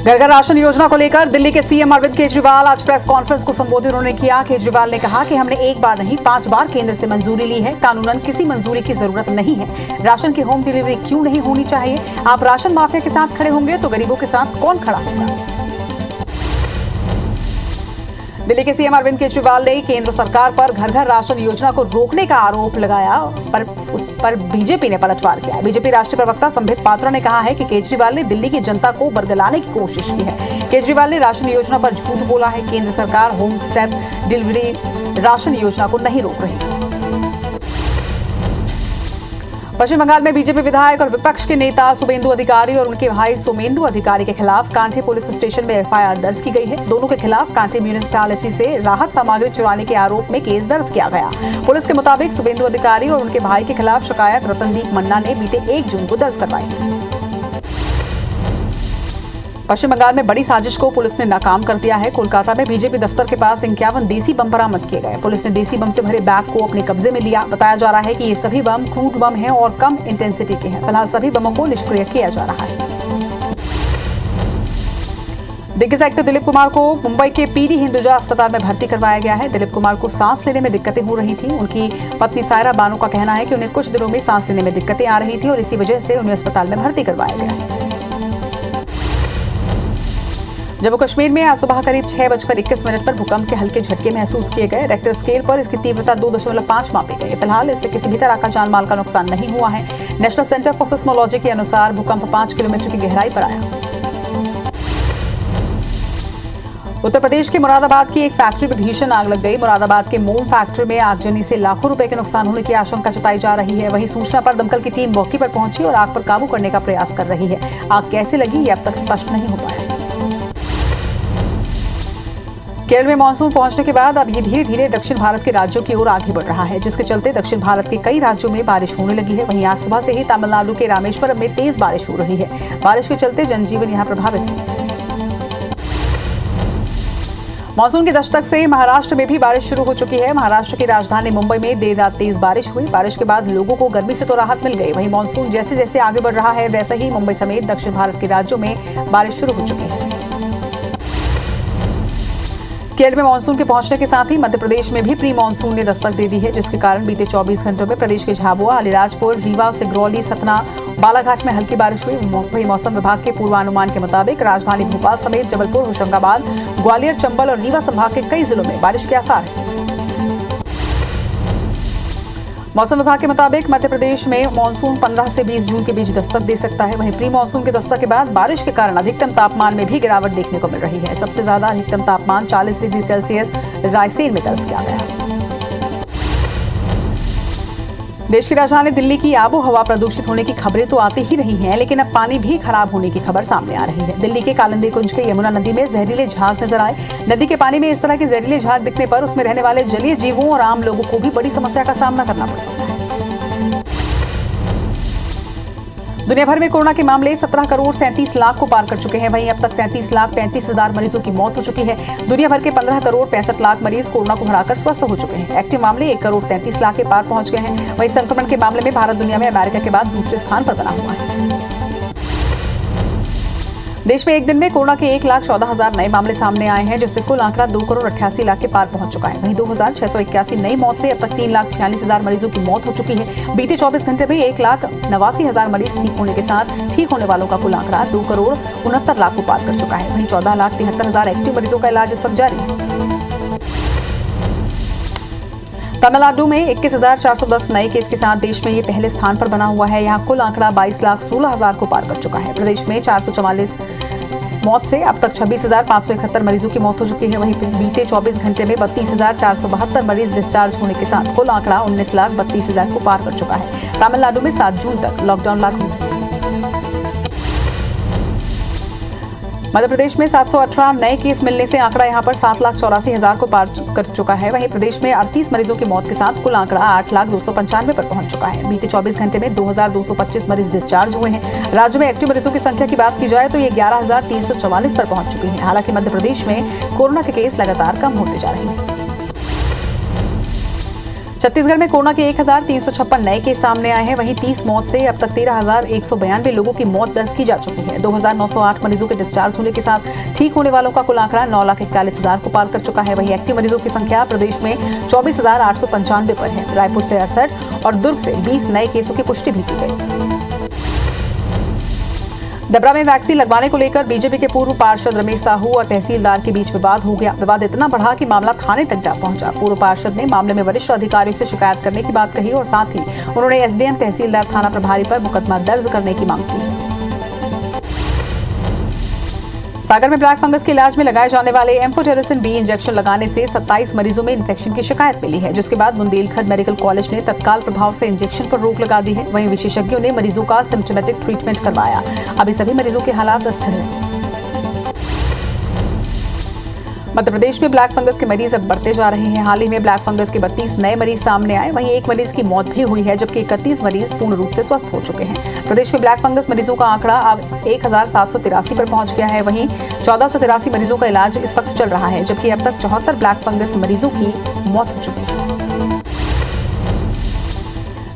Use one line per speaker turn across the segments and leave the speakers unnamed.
घर घर राशन योजना को लेकर दिल्ली के सीएम अरविंद केजरीवाल आज प्रेस कॉन्फ्रेंस को संबोधित उन्होंने किया। केजरीवाल ने कहा कि हमने एक बार नहीं 5 बार केंद्र से मंजूरी ली है। कानूनन किसी मंजूरी की जरूरत नहीं है। राशन की होम डिलीवरी क्यों नहीं होनी चाहिए? आप राशन माफिया के साथ खड़े होंगे तो गरीबों के साथ कौन खड़ा होगा? दिल्ली के सीएम अरविंद केजरीवाल ने केंद्र सरकार पर घर घर राशन योजना को रोकने का आरोप लगाया, पर उस पर बीजेपी ने पलटवार किया। बीजेपी राष्ट्रीय प्रवक्ता संबित पात्रा ने कहा है कि केजरीवाल ने दिल्ली की जनता को बरगलाने की कोशिश की है। केजरीवाल ने राशन योजना पर झूठ बोला है। केंद्र सरकार होम स्टेप डिलीवरी राशन योजना को नहीं रोक रही। पश्चिम बंगाल में बीजेपी विधायक और विपक्ष के नेता शुभेंदु अधिकारी और उनके भाई सोमेंदु अधिकारी के खिलाफ कांठे पुलिस स्टेशन में एफआईआर दर्ज की गई है। दोनों के खिलाफ कांठे म्यूनिसिपैलिटी से राहत सामग्री चुराने के आरोप में केस दर्ज किया गया। पुलिस के मुताबिक शुभेंदु अधिकारी और उनके भाई के खिलाफ शिकायत रतनदीप मन्ना ने बीते 1 जून को दर्ज करवाई। पश्चिम बंगाल में बड़ी साजिश को पुलिस ने नाकाम कर दिया है। कोलकाता में बीजेपी दफ्तर के पास 51 देसी बम बरामद किए गए। पुलिस ने देसी बम से भरे बैग को अपने कब्जे में लिया। बताया जा रहा है कि ये सभी बम क्रूड बम हैं और कम इंटेंसिटी के हैं। फिलहाल सभी बमों को निष्क्रिय किया जा रहा है। दिग्गज एक्टर दिलीप कुमार को मुंबई के पीडी हिंदुजा अस्पताल में भर्ती करवाया गया है। दिलीप कुमार को सांस लेने में दिक्कतें हो रही थी। उनकी पत्नी सायरा बानो का कहना है कि उन्हें कुछ दिनों में सांस लेने में दिक्कतें आ रही थी और इसी वजह से उन्हें अस्पताल में भर्ती करवाया गया। जम्मू कश्मीर में आज सुबह करीब 6:21 पर भूकंप के हल्के झटके महसूस किए गए। रेक्टर स्केल पर इसकी तीव्रता 2.5 मापी गई। फिलहाल इससे किसी भी तरह का जान माल का नुकसान नहीं हुआ है। नेशनल सेंटर फॉर सिस्मोलॉजी के अनुसार भूकंप 5 किलोमीटर की गहराई पर आया। उत्तर प्रदेश के मुरादाबाद की एक फैक्ट्री में भीषण आग लग गई। मुरादाबाद के मोम फैक्ट्री में आगजनी से लाखों रुपए के नुकसान होने की आशंका जताई जा रही है। वहीं सूचना पर दमकल की टीम मौके पर पहुंची और आग पर काबू करने का प्रयास कर रही है। आग कैसे लगी ये अब तक स्पष्ट नहीं हो पाया। केरल में मानसून पहुंचने के बाद अब ये धीरे धीरे दक्षिण भारत के राज्यों की ओर आगे बढ़ रहा है, जिसके चलते दक्षिण भारत के कई राज्यों में बारिश होने लगी है। वहीं आज सुबह से ही तमिलनाडु के रामेश्वरम में तेज बारिश हो रही है। बारिश के चलते जनजीवन यहां प्रभावित है। मानसून की दस्तक से महाराष्ट्र में भी बारिश शुरू हो चुकी है। महाराष्ट्र की राजधानी मुंबई में देर रात तेज बारिश हुई। बारिश के बाद लोगों को गर्मी से तो राहत मिल गई। वहीं मानसून जैसे जैसे आगे बढ़ रहा है वैसे ही मुंबई समेत दक्षिण भारत के राज्यों में बारिश शुरू हो चुकी है। केरल में मानसून के पहुंचने के साथ ही मध्य प्रदेश में भी प्री मानसून ने दस्तक दे दी है, जिसके कारण बीते 24 घंटों में प्रदेश के झाबुआ, अलीराजपुर, रीवा, सिंगरौली, सतना, बालाघाट में हल्की बारिश हुई। वहीं मौसम विभाग के पूर्वानुमान के मुताबिक राजधानी भोपाल समेत जबलपुर, होशंगाबाद, ग्वालियर, चंबल और रीवा संभाग के कई जिलों में बारिश के आसार हैं। मौसम विभाग के मुताबिक मध्य प्रदेश में मानसून 15 से 20 जून के बीच दस्तक दे सकता है। वहीं प्री मानसून के दस्तक के बाद बारिश के कारण अधिकतम तापमान में भी गिरावट देखने को मिल रही है। सबसे ज्यादा अधिकतम तापमान 40 डिग्री सेल्सियस रायसेन में दर्ज किया गया। देश की राजधानी दिल्ली की आबो हवा प्रदूषित होने की खबरें तो आती ही रही हैं, लेकिन अब पानी भी खराब होने की खबर सामने आ रही है। दिल्ली के कालिंदी कुंज के यमुना नदी में जहरीले झाग नजर आए। नदी के पानी में इस तरह के जहरीले झाग दिखने पर उसमें रहने वाले जलीय जीवों और आम लोगों को भी बड़ी समस्या का सामना करना पड़ सकता है। दुनिया भर में कोरोना के मामले 17 करोड़ 37 लाख को पार कर चुके हैं। वहीं अब तक 37,35,000 मरीजों की मौत हो चुकी है। दुनिया भर के 15 करोड़ 65 लाख मरीज कोरोना को हराकर स्वस्थ हो चुके हैं। एक्टिव मामले 1 करोड़ 33 लाख के पार पहुंच गए हैं। वहीं संक्रमण के मामले में भारत दुनिया में अमेरिका के बाद दूसरे स्थान पर बना हुआ है। देश में एक दिन में कोरोना के 1,14,000 नए मामले सामने आए हैं, जिससे कुल आंकड़ा 2 करोड़ 88 लाख के पार पहुंच चुका है। वहीं 2,681 नई मौत से अब तक 3,46,000 मरीजों की मौत हो चुकी है। बीते 24 घंटे में 1,89,000 मरीज ठीक होने के साथ ठीक होने वालों का कुल आंकड़ा 2 करोड़ 69 लाख को पार कर चुका है। वहीं 14,73,000 एक्टिव मरीजों का इलाज इस वक्त जारी है। तमिलनाडु में 21,410 नए केस के साथ देश में ये पहले स्थान पर बना हुआ है। यहाँ कुल आंकड़ा 22,16,000 को पार कर चुका है। प्रदेश में 444 मौत से अब तक 26,571 मरीजों की मौत हो चुकी है। वहीं बीते 24 घंटे में 32,472 मरीज डिस्चार्ज होने के साथ कुल आंकड़ा 19,32,000 को पार कर चुका है। तमिलनाडु में 7 जून तक लॉकडाउन लागू है। मध्य प्रदेश में 718 नए केस मिलने से आंकड़ा यहां पर 7,84,000 को पार कर चुका है। वहीं प्रदेश में 38 मरीजों की मौत के साथ कुल आंकड़ा 8,295 पर पहुंच चुका है। बीते 24 घंटे में 2,225 मरीज डिस्चार्ज हुए हैं। राज्य में एक्टिव मरीजों की संख्या की बात की जाए तो ये 11,344 पर पहुंच चुकी है। हालांकि मध्य प्रदेश में कोरोना के केस लगातार कम होते जा रहे हैं। छत्तीसगढ़ में कोरोना के 1356 नए केस सामने आए हैं। वहीं 30 मौत से अब तक 13,192 लोगों की मौत दर्ज की जा चुकी है। 2,908 मरीजों के डिस्चार्ज होने के साथ ठीक होने वालों का कुल आंकड़ा 9,41,000 को पार कर चुका है। वहीं एक्टिव मरीजों की संख्या प्रदेश में 24,895 पर है। रायपुर से 68 और दुर्ग से 20 नए केसों की पुष्टि भी की गई। डबरा में वैक्सीन लगवाने को लेकर बीजेपी के पूर्व पार्षद रमेश साहू और तहसीलदार के बीच विवाद हो गया। विवाद इतना बढ़ा कि मामला थाने तक जा पहुंचा। पूर्व पार्षद ने मामले में वरिष्ठ अधिकारियों से शिकायत करने की बात कही और साथ ही उन्होंने एसडीएम तहसीलदार थाना प्रभारी पर मुकदमा दर्ज करने की मांग की। सागर में ब्लैक फंगस के इलाज में लगाए जाने वाले एम्फोटेरिसिन बी इंजेक्शन लगाने से 27 मरीजों में इन्फेक्शन की शिकायत मिली है, जिसके बाद बुंदेलखंड मेडिकल कॉलेज ने तत्काल प्रभाव से इंजेक्शन पर रोक लगा दी है। वहीं विशेषज्ञों ने मरीजों का सिम्प्टोमेटिक ट्रीटमेंट करवाया। अभी सभी मरीजों के हालात स्थिर हैं। मध्य प्रदेश में ब्लैक फंगस के मरीज अब बढ़ते जा रहे हैं। हाल ही में ब्लैक फंगस के 32 नए मरीज सामने आए। वहीं एक मरीज की मौत भी हुई है, जबकि 31 मरीज पूर्ण रूप से स्वस्थ हो चुके हैं। प्रदेश में ब्लैक फंगस मरीजों का आंकड़ा अब 1,783 पर पहुंच गया है। वहीं 1,483 मरीजों का इलाज इस वक्त चल रहा है, जबकि अब तक 74 ब्लैक फंगस मरीजों की मौत हो चुकी है।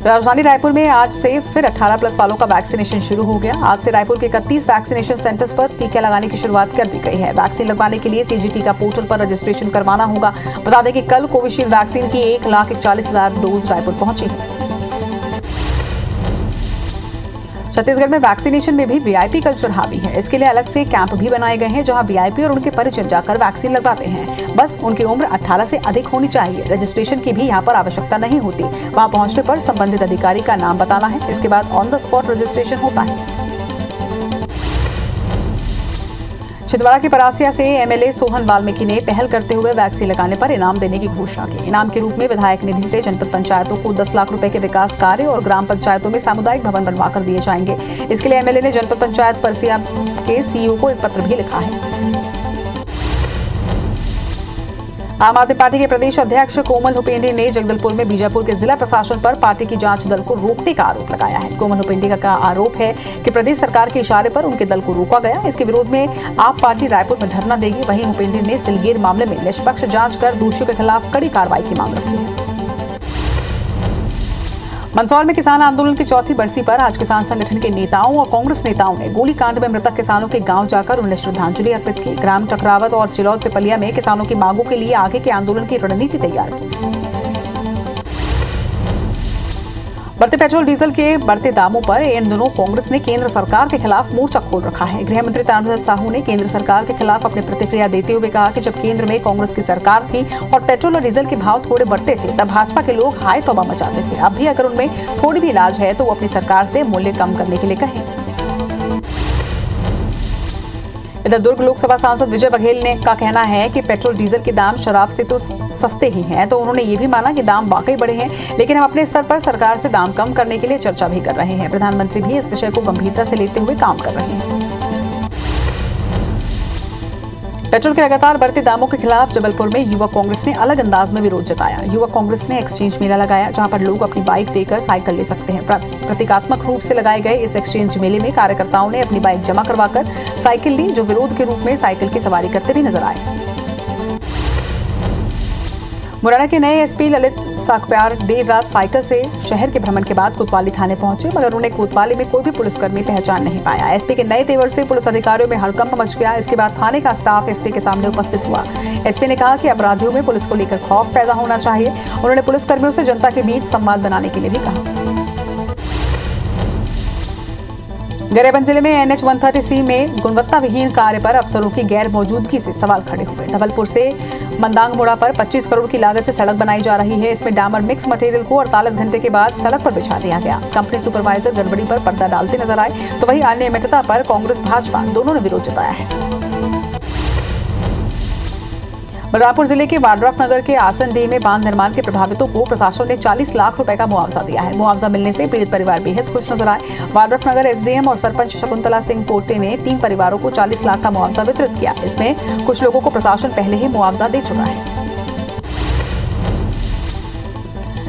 राजधानी रायपुर में आज से फिर 18+ वालों का वैक्सीनेशन शुरू हो गया। आज से रायपुर के 31 वैक्सीनेशन सेंटर्स पर टीका लगाने की शुरुआत कर दी गई है। वैक्सीन लगवाने के लिए सीजी टीका पोर्टल पर रजिस्ट्रेशन करवाना होगा। बता दें कि कल कोविशील्ड वैक्सीन की 1,41,000 डोज रायपुर पहुंची है। छत्तीसगढ़ में वैक्सीनेशन में भी वीआईपी कल्चर हावी है। इसके लिए अलग से कैंप भी बनाए गए हैं, जहां वीआईपी और उनके परिजन जाकर वैक्सीन लगवाते हैं। बस उनकी उम्र 18 से अधिक होनी चाहिए। रजिस्ट्रेशन की भी यहां पर आवश्यकता नहीं होती। वहां पहुंचने पर संबंधित अधिकारी का नाम बताना है। इसके बाद ऑन द स्पॉट रजिस्ट्रेशन होता है। छिंदवाड़ा के परासिया से एमएलए सोहन वाल्मीकि ने पहल करते हुए वैक्सीन लगाने पर इनाम देने की घोषणा की। इनाम के रूप में विधायक निधि से जनपद पंचायतों को 10 लाख रुपए के विकास कार्य और ग्राम पंचायतों में सामुदायिक भवन बनवाकर दिए जाएंगे। इसके लिए एमएलए ने जनपद पंचायत परसिया के सीईओ को एक पत्र भी लिखा है। आम आदमी पार्टी के प्रदेश अध्यक्ष कोमल हुपेंडी ने जगदलपुर में बीजापुर के जिला प्रशासन पर पार्टी की जांच दल को रोकने का आरोप लगाया है। कोमल हुपेंडी का आरोप है कि प्रदेश सरकार के इशारे पर उनके दल को रोका गया। इसके विरोध में आप पार्टी रायपुर में धरना देगी। वहीं हुपेंडी ने सिलगेर मामले में निष्पक्ष जांच कर दोषियों के खिलाफ कड़ी कार्रवाई की मांग रखी है। मंदसौर में किसान आंदोलन की चौथी बरसी पर आज किसान संगठन के नेताओं और कांग्रेस नेताओं ने गोलीकांड में मृतक किसानों के गांव जाकर उन्हें श्रद्धांजलि अर्पित की। ग्राम चक्रावत और चिलौद पिपलिया में किसानों की मांगों के लिए आगे के आंदोलन की रणनीति तैयार की। बढ़ते पेट्रोल डीजल के बढ़ते दामों पर इन दिनों कांग्रेस ने केंद्र सरकार के खिलाफ मोर्चा खोल रखा है। गृह मंत्री ताम्रध्वज साहू ने केंद्र सरकार के खिलाफ अपनी प्रतिक्रिया देते हुए कहा कि जब केंद्र में कांग्रेस की सरकार थी और पेट्रोल और डीजल के भाव थोड़े बढ़ते थे, तब भाजपा के लोग हाय तौबा मचाते थे। अब भी अगर उनमें थोड़ी भी इलाज है तो वो अपनी सरकार से मूल्य कम करने के लिए कहें। इधर दुर्ग लोकसभा सांसद विजय बघेल ने का कहना है कि पेट्रोल डीजल के दाम शराब से तो सस्ते ही हैं, तो उन्होंने ये भी माना कि दाम वाकई बढ़े हैं, लेकिन हम अपने स्तर पर सरकार से दाम कम करने के लिए चर्चा भी कर रहे हैं। प्रधानमंत्री भी इस विषय को गंभीरता से लेते हुए काम कर रहे हैं। पेट्रोल के लगातार बढ़ते दामों के खिलाफ जबलपुर में युवक कांग्रेस ने अलग अंदाज में विरोध जताया। युवक कांग्रेस ने एक्सचेंज मेला लगाया, जहां पर लोग अपनी बाइक देकर साइकिल ले सकते हैं। प्रतीकात्मक रूप से लगाए गए इस एक्सचेंज मेले में कार्यकर्ताओं ने अपनी बाइक जमा करवाकर साइकिल ली, जो विरोध के रूप में साइकिल की सवारी करते भी नजर आए। मुरैना के नए एसपी ललित साकप्यार देर रात साइकिल से शहर के भ्रमण के बाद कोतवाली थाने पहुंचे, मगर उन्हें कोतवाली में कोई भी पुलिसकर्मी पहचान नहीं पाया। एसपी के नए तेवर से पुलिस अधिकारियों में हड़कंप मच गया। इसके बाद थाने का स्टाफ एसपी के सामने उपस्थित हुआ। एसपी ने कहा कि अपराधियों में पुलिस को लेकर खौफ पैदा होना चाहिए। उन्होंने पुलिसकर्मियों से जनता के बीच संवाद बनाने के लिए भी कहा। गरियाबंद जिले में NH-130C में गुणवत्ता विहीन कार्य पर अफसरों की गैर मौजूदगी से सवाल खड़े हुए। धवलपुर से मंदांगमोड़ा पर 25 करोड़ की लागत से सड़क बनाई जा रही है। इसमें डामर मिक्स मटेरियल को 48 घंटे के बाद सड़क पर बिछा दिया गया। कंपनी सुपरवाइजर गड़बड़ी पर पर्दा डालते नजर आए, तो वहीं अनियमितता पर कांग्रेस भाजपा दोनों ने विरोध जताया है। बलरामपुर जिले के वाड्राफ नगर के आसनडीह में बांध निर्माण के प्रभावितों को प्रशासन ने 40 लाख रुपए का मुआवजा दिया है। मुआवजा मिलने से पीड़ित परिवार बेहद खुश नजर आए। वाड्राफ नगर एसडीएम और सरपंच शकुंतला सिंह पोर्ते ने 3 परिवारों को 40 लाख का मुआवजा वितरित किया। इसमें कुछ लोगों को प्रशासन पहले ही मुआवजा दे चुका है।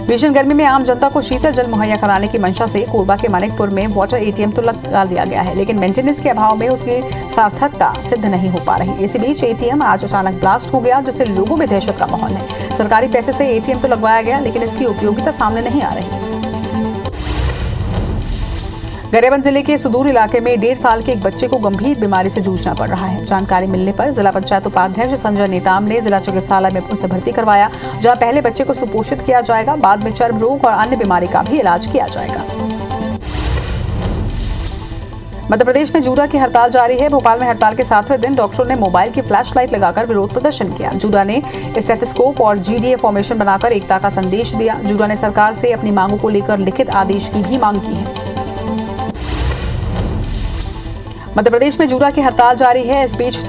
भीषण गर्मी में आम जनता को शीतल जल मुहैया कराने की मंशा से कोरबा के मानिकपुर में वाटर एटीएम तो लगा दिया गया है, लेकिन मेंटेनेंस के अभाव में उसकी सार्थकता सिद्ध नहीं हो पा रही। इसी बीच एटीएम आज अचानक ब्लास्ट हो गया, जिससे लोगों में दहशत का माहौल है। सरकारी पैसे से एटीएम तो लगवाया गया, लेकिन इसकी उपयोगिता सामने नहीं आ रही। गरियाबंद जिले के सुदूर इलाके में 1.5 साल के एक बच्चे को गंभीर बीमारी से जूझना पड़ रहा है। जानकारी मिलने पर जिला पंचायत उपाध्यक्ष संजय नेताम ने जिला चिकित्सालय में उसे भर्ती करवाया, जहां पहले बच्चे को सुपोषित किया जाएगा, बाद में चर्म रोग और अन्य बीमारी का भी इलाज किया जाएगा। मध्य प्रदेश में जूडा की हड़ताल जारी है। भोपाल में हड़ताल के 7वें दिन डॉक्टरों ने मोबाइल की फ्लैश लाइट लगाकर विरोध प्रदर्शन किया। जूडा ने स्टेथोस्कोप और जीडीए फॉर्मेशन बनाकर एकता का संदेश दिया। जूडा ने सरकार से अपनी मांगों को लेकर लिखित आदेश की भी मांग की है। मध्य प्रदेश में जूडा की हड़ताल जारी है। इस बीच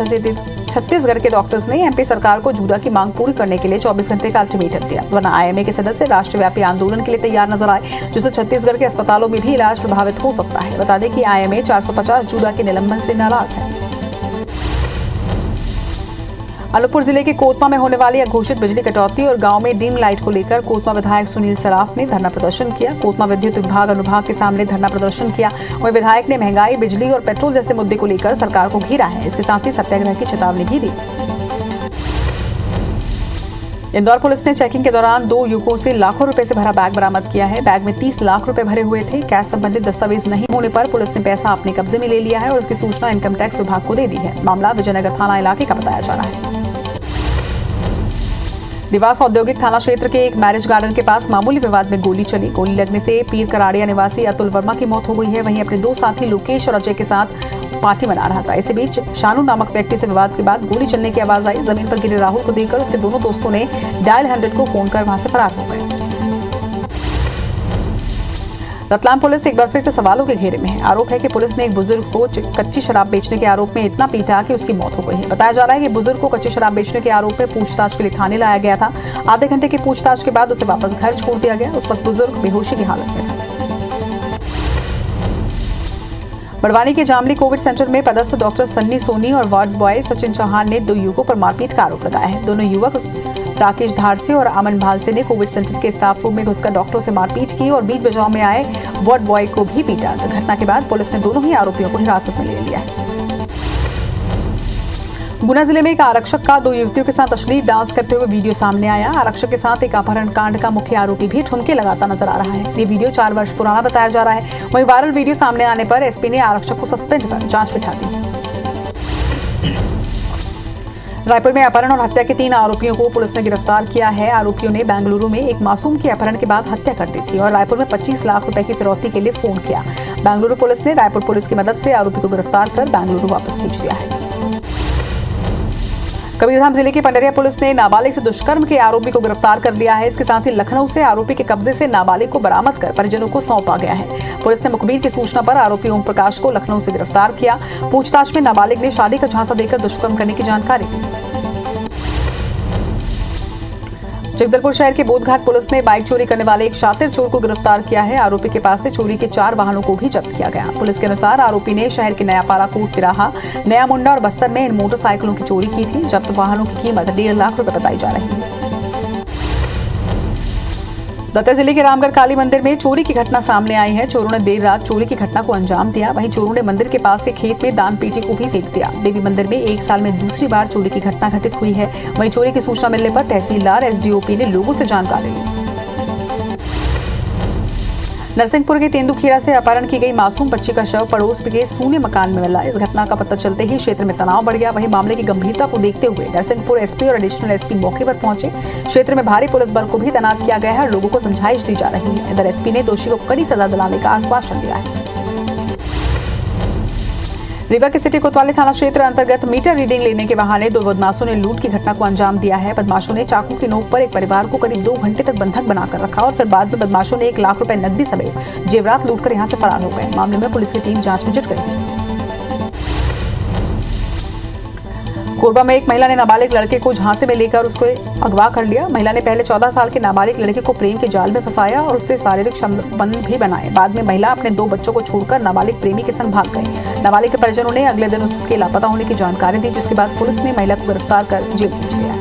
छत्तीसगढ़ के डॉक्टर्स ने एमपी सरकार को जूडा की मांग पूरी करने के लिए 24 घंटे का अल्टीमेटम दिया, वरना आईएमए के सदस्य राष्ट्रव्यापी आंदोलन के लिए तैयार नजर आए, जिससे छत्तीसगढ़ के अस्पतालों में भी इलाज प्रभावित हो सकता है। बता दें कि आईएमए 450 जूडा के निलंबन से नाराज है। अनूपपुर जिले के कोतमा में होने वाली अघोषित बिजली कटौती और गांव में डिम लाइट को लेकर कोतमा विधायक सुनील सराफ ने धरना प्रदर्शन किया। कोतमा विद्युत विभाग अनुभाग के सामने धरना प्रदर्शन किया। वहीं विधायक ने महंगाई, बिजली और पेट्रोल जैसे मुद्दे को लेकर सरकार को घेरा है। इसके साथ ही सत्याग्रह की चेतावनी भी दी। इंदौर पुलिस ने चेकिंग के दौरान 2 युवकों से लाखों रुपए से भरा बैग बरामद किया है। बैग में 30 लाख रुपए भरे हुए थे। कैश संबंधित दस्तावेज नहीं होने पर पुलिस ने पैसा अपने कब्जे में ले लिया है और उसकी सूचना इनकम टैक्स विभाग को दे दी है। मामला विजयनगर थाना इलाके का बताया जा रहा है। देवास औद्योगिक थाना क्षेत्र के एक मैरिज गार्डन के पास मामूली विवाद में गोली चली। गोली लगने से पीर कराड़िया निवासी अतुल वर्मा की मौत हो गई है। वहीं अपने 2 साथी लोकेश और अजय के साथ पार्टी मना रहा था। इसी बीच शानू नामक व्यक्ति से विवाद के बाद गोली चलने की आवाज आई। जमीन पर गिरे राहुल को देखकर उसके दोनों दोस्तों ने डायल 100 को फोन कर वहां से फरार हो गए। रतलाम पुलिस एक बार फिर से सवालों के घेरे में है। आरोप है कि पुलिस ने एक बुजुर्ग को कच्ची शराब बेचने के आरोप में इतना पीटा कि उसकी मौत हो गई है। बताया जा रहा है कि बुजुर्ग को कच्ची शराब बेचने के आरोप में पूछताछ के लिए थाने लाया गया था। आधे घंटे की पूछताछ के बाद उसे वापस घर छोड़ दिया गया। उस वक्त बुजुर्ग बेहोशी की हालत में था। बड़वानी के जामली कोविड सेंटर में पदस्थ डॉक्टर सन्नी सोनी और वार्ड बॉय सचिन चौहान ने 2 युवकों पर मारपीट का आरोप लगाया है। दोनों युवक राकेश धारसे और अमन भालसे ने कोविड सेंटर के स्टाफ रूम में घुसकर डॉक्टरों से मारपीट की और बीच बचाव में आए वार्ड बॉय को भी पीटा। घटना के बाद पुलिस ने दोनों ही आरोपियों को हिरासत में ले लिया है। गुना जिले में एक आरक्षक का 2 युवतियों के साथ अश्लील डांस करते हुए वीडियो सामने आया। आरक्षक के साथ एक अपहरण कांड का मुख्य आरोपी भी ठुमके लगाता नजर आ रहा है। ये वीडियो 4 वर्ष पुराना बताया जा रहा है। वहीं वायरल वीडियो सामने आने पर एसपी ने आरक्षक को सस्पेंड कर जांच बिठा दी। रायपुर में अपहरण और हत्या के 3 आरोपियों को पुलिस ने गिरफ्तार किया है। आरोपियों ने बेंगलुरु में एक मासूम की अपहरण के बाद हत्या कर दी थी और रायपुर में 25 लाख रुपए की फिरौती के लिए फोन किया। बेंगलुरु पुलिस ने रायपुर पुलिस की मदद से आरोपी को गिरफ्तार कर बेंगलुरु वापस भेज दिया है। कबीरधाम जिले की पंडरिया पुलिस ने नाबालिग से दुष्कर्म के आरोपी को गिरफ्तार कर लिया है। इसके साथ ही लखनऊ से आरोपी के कब्जे से नाबालिग को बरामद कर परिजनों को सौंपा गया है। पुलिस ने मुखबिर की सूचना पर आरोपी ओम प्रकाश को लखनऊ से गिरफ्तार किया। पूछताछ में नाबालिग ने शादी का झांसा देकर दुष्कर्म करने की जानकारी दी। जगदलपुर शहर के बोधघाट पुलिस ने बाइक चोरी करने वाले एक शातिर चोर को गिरफ्तार किया है। आरोपी के पास से चोरी के 4 वाहनों को भी जब्त किया गया। पुलिस के अनुसार आरोपी ने शहर के नया पाराकोट, तिराहा, नया मुंडा और बस्तर में इन मोटरसाइकिलों की चोरी की थी। जब्त वाहनों की कीमत 1.5 लाख रुपए बताई जा रही है। दतिया जिले के रामगढ़ काली मंदिर में चोरी की घटना सामने आई है। चोरों ने देर रात चोरी की घटना को अंजाम दिया। वहीं चोरों ने मंदिर के पास के खेत में दान पेटी को भी फेंक दिया। देवी मंदिर में 1 साल में दूसरी बार चोरी की घटना घटित हुई है। वहीं चोरी की सूचना मिलने पर तहसीलदार, एसडीओपी ने लोगों से जानकारी ली। नरसिंहपुर के तेंदुखेड़ा से अपहरण की गई मासूम बच्ची का शव पड़ोस के सूने मकान में मिला। इस घटना का पता चलते ही क्षेत्र में तनाव बढ़ गया। वहीं मामले की गंभीरता को देखते हुए नरसिंहपुर एसपी और एडिशनल एसपी मौके पर पहुंचे। क्षेत्र में भारी पुलिस बल को भी तैनात किया गया है और लोगों को समझाइश दी जा रही है। इधर एसपी ने दोषी को कड़ी सजा दिलाने का आश्वासन दिया है। रीवा के सिटी कोतवाली थाना क्षेत्र अंतर्गत मीटर रीडिंग लेने के बहाने 2 बदमाशों ने लूट की घटना को अंजाम दिया है। बदमाशों ने चाकू की नोक पर एक परिवार को करीब 2 घंटे तक बंधक बनाकर रखा और फिर बाद में बदमाशों ने 1 लाख रुपए नकदी समेत जेवरात लूटकर यहां से फरार हो गए। मामले में पुलिस की टीम जांच में जुट गई। कोरबा में एक महिला ने नाबालिग लड़के को झांसे में लेकर उसको अगवा कर लिया। महिला ने पहले 14 साल के नाबालिग लड़के को प्रेम के जाल में फंसाया और उससे शारीरिक संबंध भी बनाए। बाद में महिला अपने 2 बच्चों को छोड़कर नाबालिग प्रेमी के संग भाग गई। नाबालिग के परिजनों ने अगले दिन उसके लापता होने की जानकारी दी, जिसके बाद पुलिस ने महिला को गिरफ्तार कर जेल भेज दिया।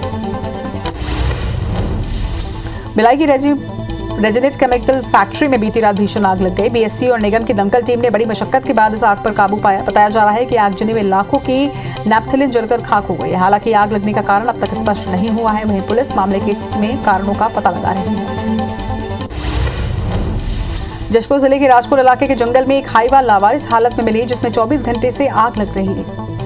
भिलाई की रेजिनेट केमिकल फैक्ट्री में बीती रात भीषण आग लग गई। बीएससी और निगम की दमकल टीम ने बड़ी मशक्कत के बाद इस आग पर काबू पाया। बताया जा रहा है कि आगजनी में लाखों की नैप्थेलिन जलकर खाक हो गई। हालांकि आग लगने का कारण अब तक स्पष्ट नहीं हुआ है। वहीं पुलिस मामले में कारणों का पता लगा रही है। जशपुर जिले के राजपुर इलाके के जंगल में एक हाईवा लावारिस हालत में मिली, जिसमें 24 घंटे से आग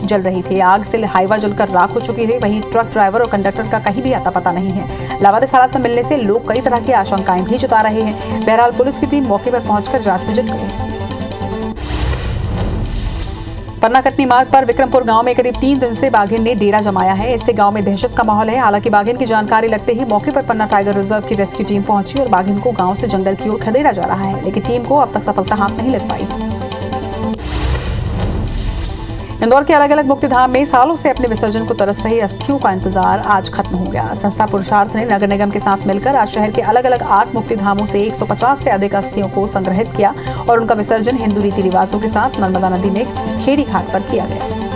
जल रही थी। आग से हाईवा जलकर राख हो चुकी थी। वहीं ट्रक ड्राइवर और कंडक्टर का कहीं भी आता पता नहीं है। लावारिस हालत में मिलने से लोग कई तरह की आशंकाएं भी जता रहे हैं। बहरहाल पुलिस की टीम मौके पर पहुंचकर जांच में जुट गई। पन्ना कटनी मार्ग पर विक्रमपुर गांव में करीब 3 दिन से बाघिन ने डेरा जमाया है। इससे गांव में दहशत का माहौल है। हालांकि बाघिन की जानकारी लगते ही मौके पर पन्ना टाइगर रिजर्व की रेस्क्यू टीम पहुंची और बाघिन को गांव से जंगल की ओर खदेड़ा जा रहा है, लेकिन टीम को अब तक सफलता हाथ नहीं लग पाई। इंदौर के अलग अलग मुक्तिधाम में सालों से अपने विसर्जन को तरस रही अस्थियों का इंतजार आज खत्म हो गया। संस्था पुरुषार्थ ने नगर निगम के साथ मिलकर आज शहर के अलग अलग 8 मुक्तिधामों से 150 से अधिक अस्थियों को संग्रहित किया और उनका विसर्जन हिंदू रीति रिवाजों के साथ नर्मदा नदी में खेड़ी घाट पर किया गया।